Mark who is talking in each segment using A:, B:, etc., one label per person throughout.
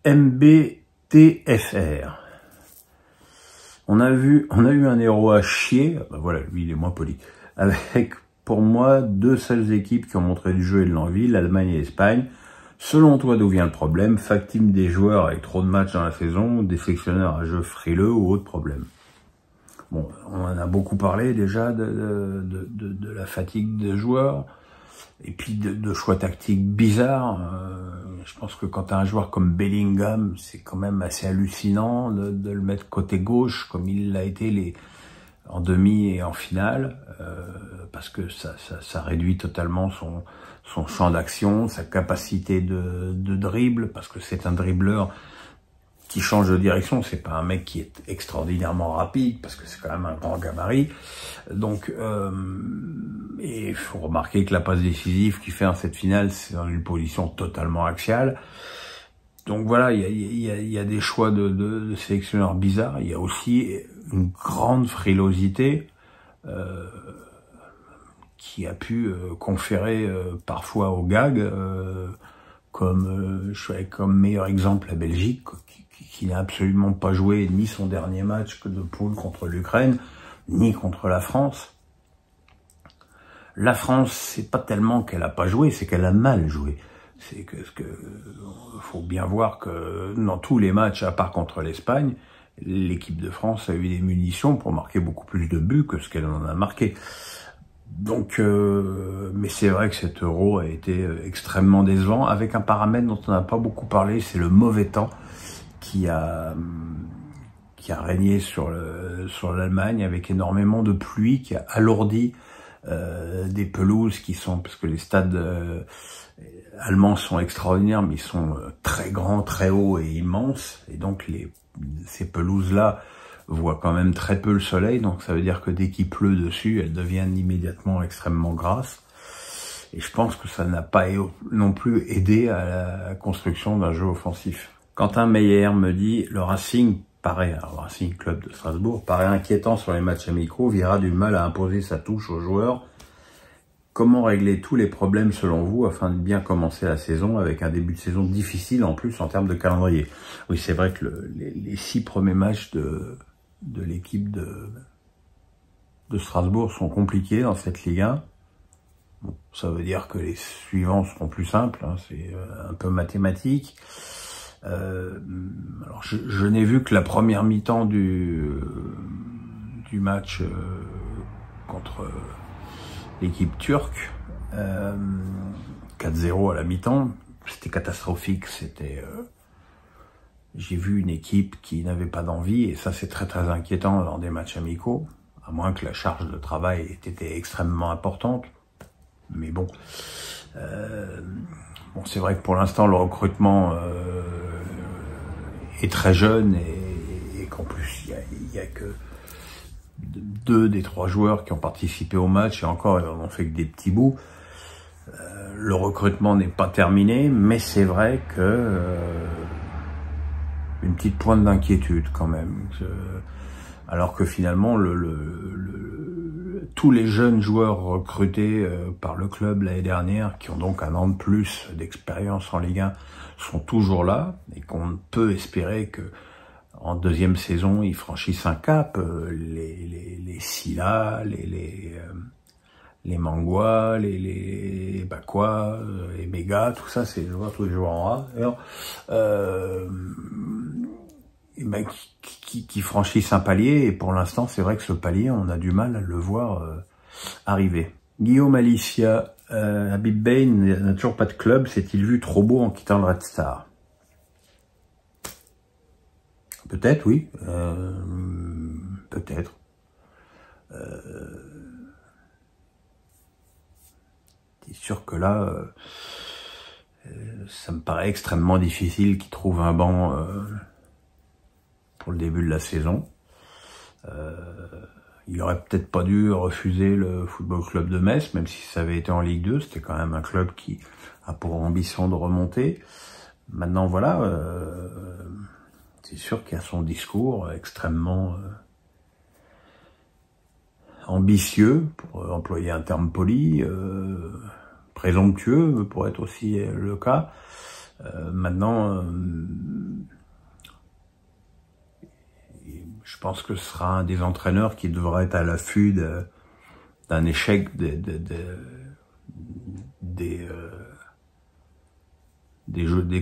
A: MBTFR. On a eu un héros à chier, ben voilà, lui il est moins poli, avec pour moi 2 seules équipes qui ont montré du jeu et de l'envie, l'Allemagne et l'Espagne. Selon toi, d'où vient le problème? Factime des joueurs avec trop de matchs dans la saison, des sélectionneurs à jeu frileux ou autre problème? Bon, on en a beaucoup parlé déjà de la fatigue des joueurs et puis de choix tactiques bizarres. Je pense que quand tu as un joueur comme Bellingham, c'est quand même assez hallucinant de le mettre côté gauche comme il l'a été en demi et en finale, parce que ça réduit totalement son champ d'action, sa capacité de dribble, parce que c'est un dribbleur qui change de direction, c'est pas un mec qui est extraordinairement rapide, parce que c'est quand même un grand gabarit. Donc, et il faut remarquer que la passe décisive qu'il fait dans cette finale, c'est dans une position totalement axiale. Donc voilà, il y a des choix de sélectionneurs bizarres. Il y a aussi une grande frilosité qui a pu conférer parfois au gag, je suis comme meilleur exemple la Belgique, qui n'a absolument pas joué ni son dernier match que de poule contre l'Ukraine, ni contre la France. La France, c'est pas tellement qu'elle a pas joué, c'est qu'elle a mal joué. C'est que faut bien voir que dans tous les matchs, à part contre l'Espagne, l'équipe de France a eu des munitions pour marquer beaucoup plus de buts que ce qu'elle en a marqué. Donc, mais c'est vrai que cet Euro a été extrêmement décevant, avec un paramètre dont on n'a pas beaucoup parlé, c'est le mauvais temps qui a régné sur l'Allemagne, avec énormément de pluie qui a alourdi des pelouses qui sont, parce que les stades allemands sont extraordinaires, mais ils sont très grands, très hauts et immenses, et donc ces pelouses-là voient quand même très peu le soleil, donc ça veut dire que dès qu'il pleut dessus, elles deviennent immédiatement extrêmement grasses. Et je pense que ça n'a pas non plus aidé à la construction d'un jeu offensif. Quentin Meyer me dit, le Racing Club de Strasbourg, paraît inquiétant sur les matchs amicaux, Vieira a du mal à imposer sa touche aux joueurs. Comment régler tous les problèmes selon vous afin de bien commencer la saison avec un début de saison difficile en plus en termes de calendrier? Oui, c'est vrai que les 6 premiers matchs de l'équipe de Strasbourg sont compliqués dans cette Ligue 1. Bon, ça veut dire que les suivants seront plus simples, hein, c'est un peu mathématique. Alors je n'ai vu que la première mi-temps du match contre l'équipe turque, 4-0 à la mi-temps, c'était catastrophique, j'ai vu une équipe qui n'avait pas d'envie, et ça c'est très très inquiétant dans des matchs amicaux, à moins que la charge de travail ait été extrêmement importante, mais bon, c'est vrai que pour l'instant le recrutement est très jeune, et qu'en plus il y a que 2 des 3 joueurs qui ont participé au match, et encore ils n'en ont fait que des petits bouts. Le recrutement n'est pas terminé, mais c'est vrai que une petite pointe d'inquiétude quand même, alors que finalement tous les jeunes joueurs recrutés par le club l'année dernière, qui ont donc un an de plus d'expérience en Ligue 1, sont toujours là, et qu'on peut espérer que en deuxième saison ils franchissent un cap, les Silla, les Mangwa, les Bakwa, les Mega, tout ça, c'est tous les joueurs en A, qui franchissent un palier, et pour l'instant, c'est vrai que ce palier, on a du mal à le voir arriver. Guillaume Alicia, Habib Beye n'a toujours pas de club, s'est-il vu trop beau en quittant le Red Star? Peut-être, oui, peut-être. C'est sûr que là, ça me paraît extrêmement difficile qu'il trouve un banc pour le début de la saison. Il aurait peut-être pas dû refuser le Football Club de Metz, même si ça avait été en Ligue 2, c'était quand même un club qui a pour ambition de remonter. Maintenant, voilà, c'est sûr qu'il y a son discours extrêmement ambitieux, pour employer un terme poli, présomptueux pour être aussi le cas, Maintenant, je pense que ce sera un des entraîneurs qui devra être à l'affût d'un échec des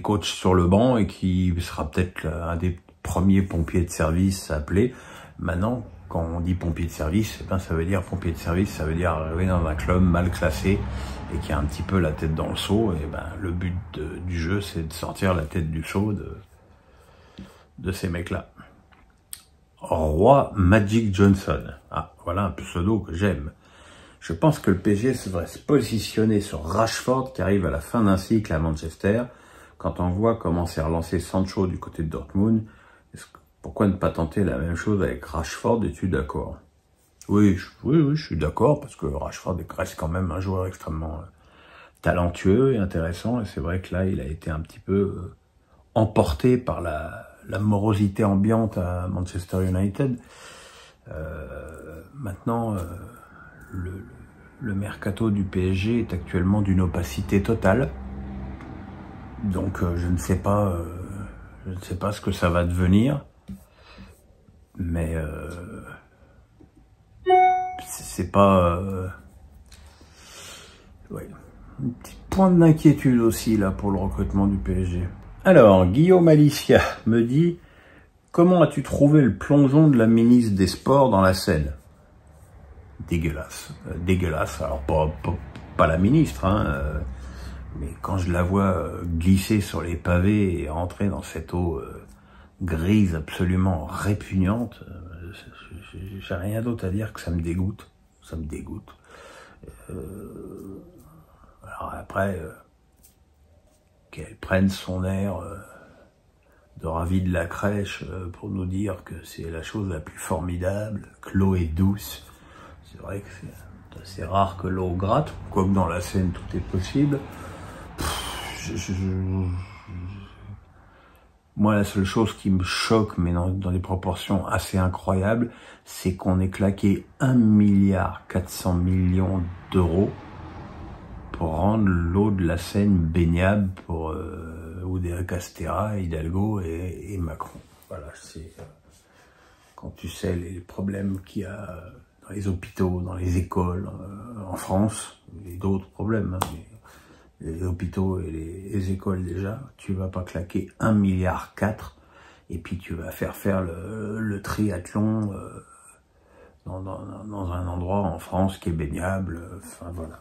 A: coachs sur le banc et qui sera peut-être un des premiers pompiers de service appelés. Maintenant, quand on dit pompier de service, eh ben, ça veut dire pompier de service, ça veut dire arriver dans un club mal classé et qui a un petit peu la tête dans le seau. Et ben, le but du jeu, c'est de sortir la tête du seau de ces mecs-là. Roi Magic Johnson. Ah, voilà un pseudo que j'aime. Je pense que le PSG devrait se positionner sur Rashford qui arrive à la fin d'un cycle à Manchester. Quand on voit comment s'est relancé Sancho du côté de Dortmund, pourquoi ne pas tenter la même chose avec Rashford? Es-tu d'accord? Oui, je suis d'accord parce que Rashford reste quand même un joueur extrêmement talentueux et intéressant. Et c'est vrai que là, il a été un petit peu emporté par la morosité ambiante à Manchester United. Maintenant, le mercato du PSG est actuellement d'une opacité totale. Donc je ne sais pas ce que ça va devenir. Mais c'est pas... ouais. Un petit point d'inquiétude aussi là pour le recrutement du PSG. Alors, Guillaume Alicia me dit « Comment as-tu trouvé le plongeon de la ministre des Sports dans la Seine ?» Dégueulasse. Dégueulasse. Alors, pas la ministre, hein, mais quand je la vois glisser sur les pavés et entrer dans cette eau grise absolument répugnante, j'ai rien d'autre à dire que ça me dégoûte. Ça me dégoûte. Alors après... qu'elle prenne son air de ravie de la crèche pour nous dire que c'est la chose la plus formidable, que l'eau est douce. C'est vrai que c'est assez rare que l'eau gratte, quoique dans la Seine tout est possible. Moi, la seule chose qui me choque, mais dans des proportions assez incroyables, c'est qu'on ait claqué 1,4 milliard d'euros pour rendre l'eau de la Seine baignable pour Oudéa Castéra, Hidalgo et Macron. Voilà, c'est quand tu sais les problèmes qu'il y a dans les hôpitaux, dans les écoles en France, et d'autres problèmes, hein, mais les hôpitaux et les écoles déjà, tu vas pas claquer 1,4 milliard et puis tu vas faire le triathlon dans un endroit en France qui est baignable. Enfin voilà,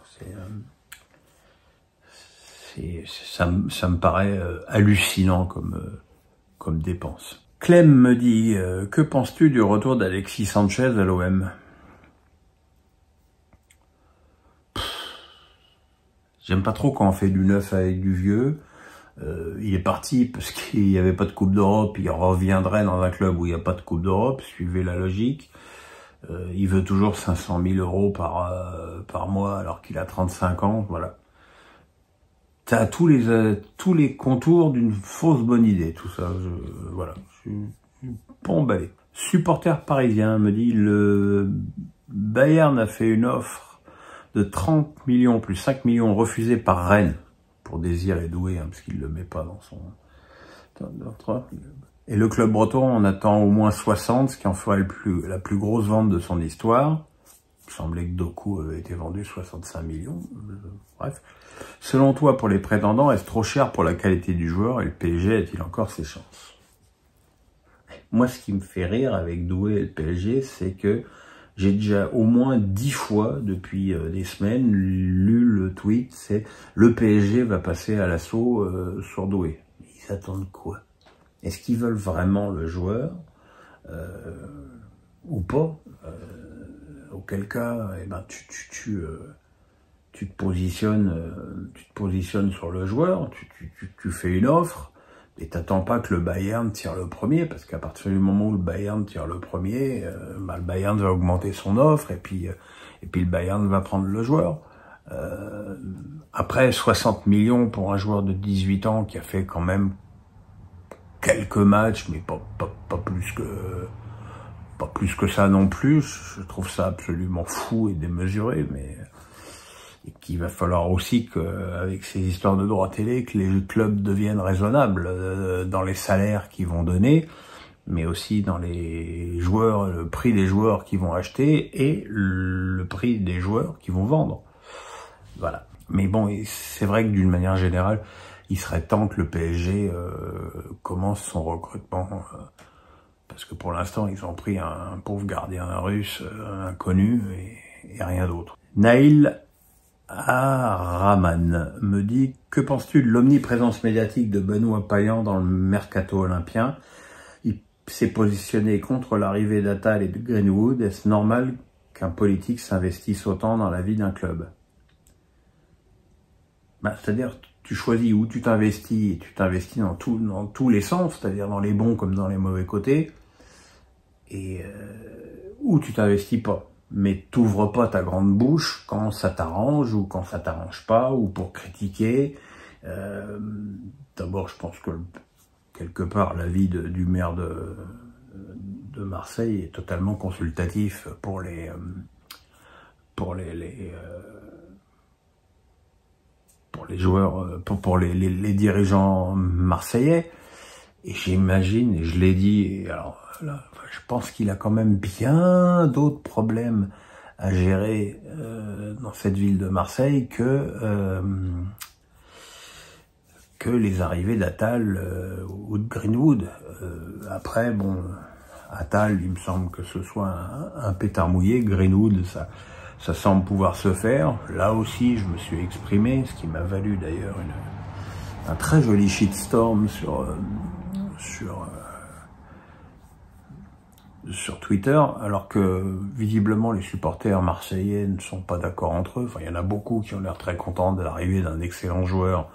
A: ça me paraît hallucinant comme dépense. Clem me dit que penses-tu du retour d'Alexis Sanchez à l'OM? J'aime pas trop quand on fait du neuf avec du vieux. Il est parti parce qu'il n'y avait pas de Coupe d'Europe, il reviendrait dans un club où il n'y a pas de Coupe d'Europe, suivez la logique. Il veut toujours 500 000 euros par mois alors qu'il a 35 ans, voilà. T'as tous les contours d'une fausse bonne idée, tout ça. Voilà, je suis pas emballé. Supporter parisien me dit le Bayern a fait une offre de 30 millions plus 5 millions refusés par Rennes pour Désiré Doué, hein, parce qu'il le met pas dans son. Et le club breton en attend au moins 60, ce qui en ferait la plus grosse vente de son histoire. Il semblait que Doku avait été vendu 65 millions. Bref. Selon toi, pour les prétendants, est-ce trop cher pour la qualité du joueur et le PSG a-t-il encore ses chances? Moi, ce qui me fait rire avec Doué et le PSG, c'est que j'ai déjà au moins 10 fois depuis des semaines lu le tweet, c'est le PSG va passer à l'assaut sur Doué. Ils attendent quoi? Est-ce qu'ils veulent vraiment le joueur ou pas? Auquel cas, eh ben, tu te positionnes sur le joueur, tu fais une offre, et t'attends pas que le Bayern tire le premier, parce qu'à partir du moment où le Bayern tire le premier, le Bayern va augmenter son offre, et puis le Bayern va prendre le joueur. Après, 60 millions pour un joueur de 18 ans qui a fait quand même quelques matchs, mais pas plus que ça non plus, je trouve ça absolument fou et démesuré, mais et qu'il va falloir aussi qu'avec ces histoires de droits télé, que les clubs deviennent raisonnables dans les salaires qu'ils vont donner, mais aussi dans les joueurs, le prix des joueurs qui vont acheter et le prix des joueurs qui vont vendre. Voilà. Mais bon, c'est vrai que d'une manière générale, il serait temps que le PSG commence son recrutement, parce que pour l'instant, ils ont pris un pauvre gardien russe inconnu et rien d'autre. Naïl Araman me dit « Que penses-tu de l'omniprésence médiatique de Benoît Payan dans le mercato olympien ? Il s'est positionné contre l'arrivée d'Attal et de Greenwood. Est-ce normal qu'un politique s'investisse autant dans la vie d'un club ?» C'est-à-dire, tu choisis où tu t'investis, et tu t'investis dans tous les sens, c'est-à-dire dans les bons comme dans les mauvais côtés, et où tu t'investis pas. Mais t'ouvres pas ta grande bouche quand ça t'arrange ou quand ça t'arrange pas, ou pour critiquer. D'abord, je pense que quelque part, l'avis du maire de Marseille est totalement consultatif pour les joueurs, pour les dirigeants marseillais. Et j'imagine, et je l'ai dit, et alors là, je pense qu'il a quand même bien d'autres problèmes à gérer dans cette ville de Marseille que les arrivées d'Attal ou de Greenwood. Après, bon, Attal, il me semble que ce soit un pétard mouillé. Greenwood, ça semble pouvoir se faire. Là aussi, je me suis exprimé, ce qui m'a valu d'ailleurs un très joli shitstorm sur Twitter, alors que visiblement les supporters marseillais ne sont pas d'accord entre eux. Enfin, il y en a beaucoup qui ont l'air très contents de l'arrivée d'un excellent joueur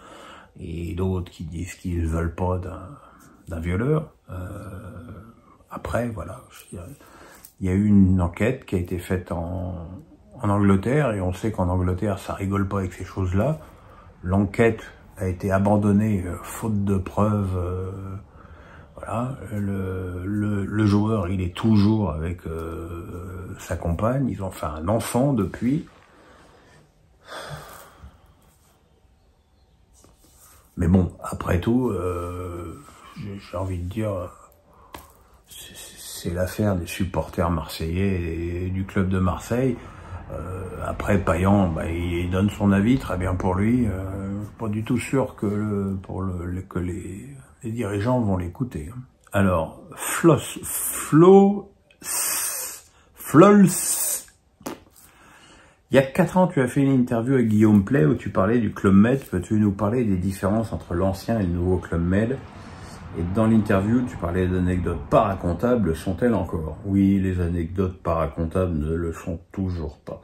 A: et d'autres qui disent qu'ils ne veulent pas d'un violeur. Après, voilà, il y a eu une enquête qui a été faite en Angleterre, et on sait qu'en Angleterre, ça rigole pas avec ces choses-là. L'enquête a été abandonnée faute de preuves. Voilà, le joueur, il est toujours avec sa compagne. Ils ont fait un enfant depuis. Mais bon, après tout, j'ai envie de dire, c'est l'affaire des supporters marseillais et du club de Marseille. Après, Payan, il donne son avis, très bien pour lui. Je suis pas du tout sûr que les dirigeants vont l'écouter. Alors, Flols, il y a 4 ans, tu as fait une interview avec Guillaume Play où tu parlais du Club Med. Peux-tu nous parler des différences entre l'ancien et le nouveau Club Med? Et dans l'interview, tu parlais d'anecdotes paracomptables, le sont-elles encore? Oui, les anecdotes paracomptables ne le sont toujours pas.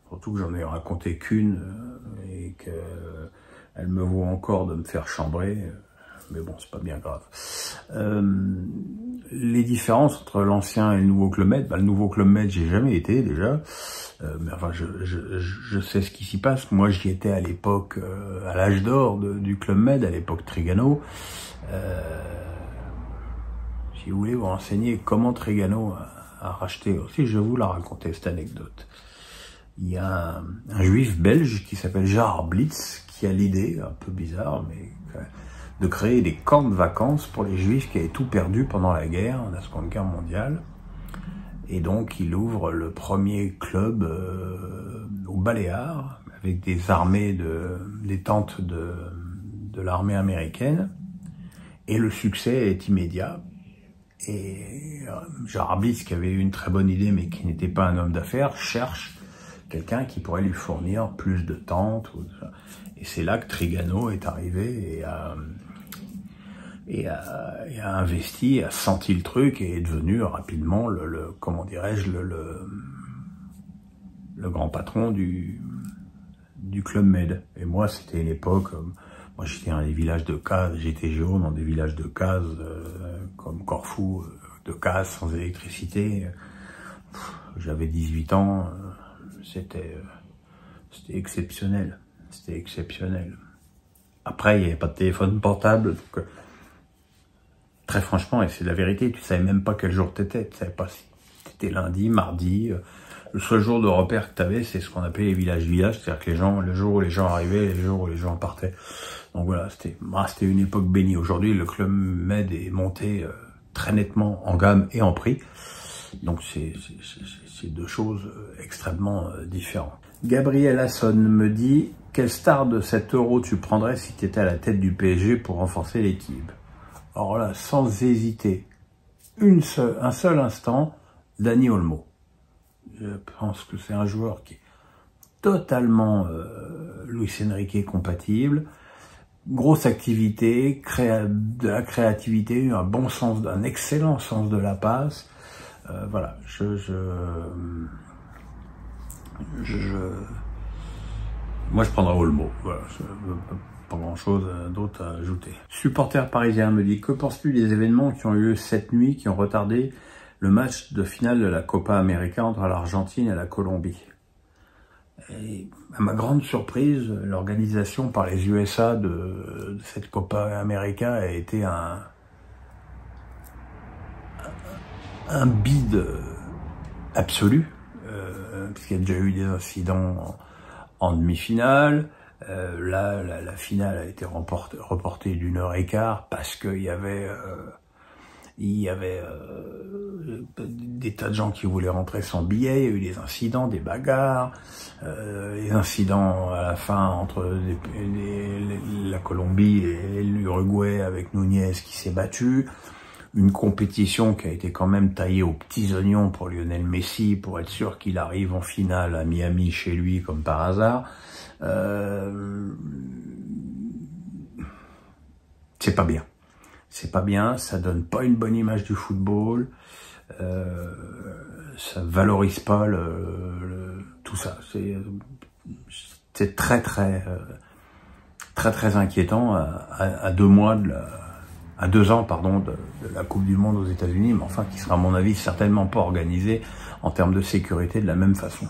A: Surtout que j'en ai raconté qu'une et qu'elle me vaut encore de me faire chambrer. Mais bon, c'est pas bien grave. Les différences entre l'ancien et le nouveau Club Med, le nouveau Club Med, j'ai jamais été déjà. Mais enfin, je sais ce qui s'y passe. Moi, j'y étais à l'époque, à l'âge d'or du Club Med, à l'époque Trigano. Si vous voulez vous renseigner comment Trigano a racheté aussi, je vais vous la raconter, cette anecdote. Il y a un juif belge qui s'appelle Gérard Blitz, qui a l'idée, un peu bizarre, mais de créer des camps de vacances pour les juifs qui avaient tout perdu pendant la guerre, la Seconde Guerre mondiale. Et donc, il ouvre le premier club au Baléares, avec des armées des tentes de l'armée américaine. Et le succès est immédiat. Et Gérard Blitz, qui avait eu une très bonne idée, mais qui n'était pas un homme d'affaires, cherche quelqu'un qui pourrait lui fournir plus de tentes. Et c'est là que Trigano est arrivé et a investi, a senti le truc et est devenu rapidement comment dirais-je, le grand patron du Club Med. Et moi, c'était une époque, moi j'étais dans des villages de cases, j'étais géo dans des villages de cases comme Corfou, de cases sans électricité. J'avais 18 ans, c'était exceptionnel. C'était exceptionnel. Après, il n'y avait pas de téléphone portable, donc très franchement, et c'est la vérité, tu savais même pas quel jour t'étais. Tu savais pas si t'étais lundi, mardi, Le seul jour de repère que tu avais, c'est ce qu'on appelait les villages-villages, c'est-à-dire que le jour où les gens arrivaient, les jours où les gens partaient. Donc voilà, c'était une époque bénie. Aujourd'hui, le Club Med est monté très nettement en gamme et en prix. Donc c'est deux choses extrêmement différentes. Gabriel Hasson me dit, quelle star de 7 € tu prendrais si tu étais à la tête du PSG pour renforcer l'équipe? Alors là, sans hésiter un seul instant, Dani Olmo. Je pense que c'est un joueur qui est totalement Luis Enrique compatible. Grosse activité, de la créativité, un excellent sens de la passe. Voilà, moi je prendrais Olmo. Voilà, pas grand chose d'autre à ajouter. Supporter parisien me dit, que penses-tu des événements qui ont eu lieu cette nuit, qui ont retardé le match de finale de la Copa América entre l'Argentine et la Colombie? Et à ma grande surprise, l'organisation par les USA de cette Copa América a été un bide absolu, puisqu'il y a déjà eu des incidents en demi-finale. Là, la finale a été reportée d'1h15 parce qu'il y avait des tas de gens qui voulaient rentrer sans billet. Il y a eu des incidents, des bagarres, les incidents à la fin entre la Colombie et l'Uruguay avec Núñez qui s'est battu. Une compétition qui a été quand même taillée aux petits oignons pour Lionel Messi, pour être sûr qu'il arrive en finale à Miami chez lui comme par hasard. C'est pas bien. C'est pas bien, ça donne pas une bonne image du football, ça valorise pas tout ça. C'est très inquiétant à 2 ans, pardon, de la Coupe du Monde aux États-Unis, mais enfin qui sera à mon avis certainement pas organisée en termes de sécurité de la même façon.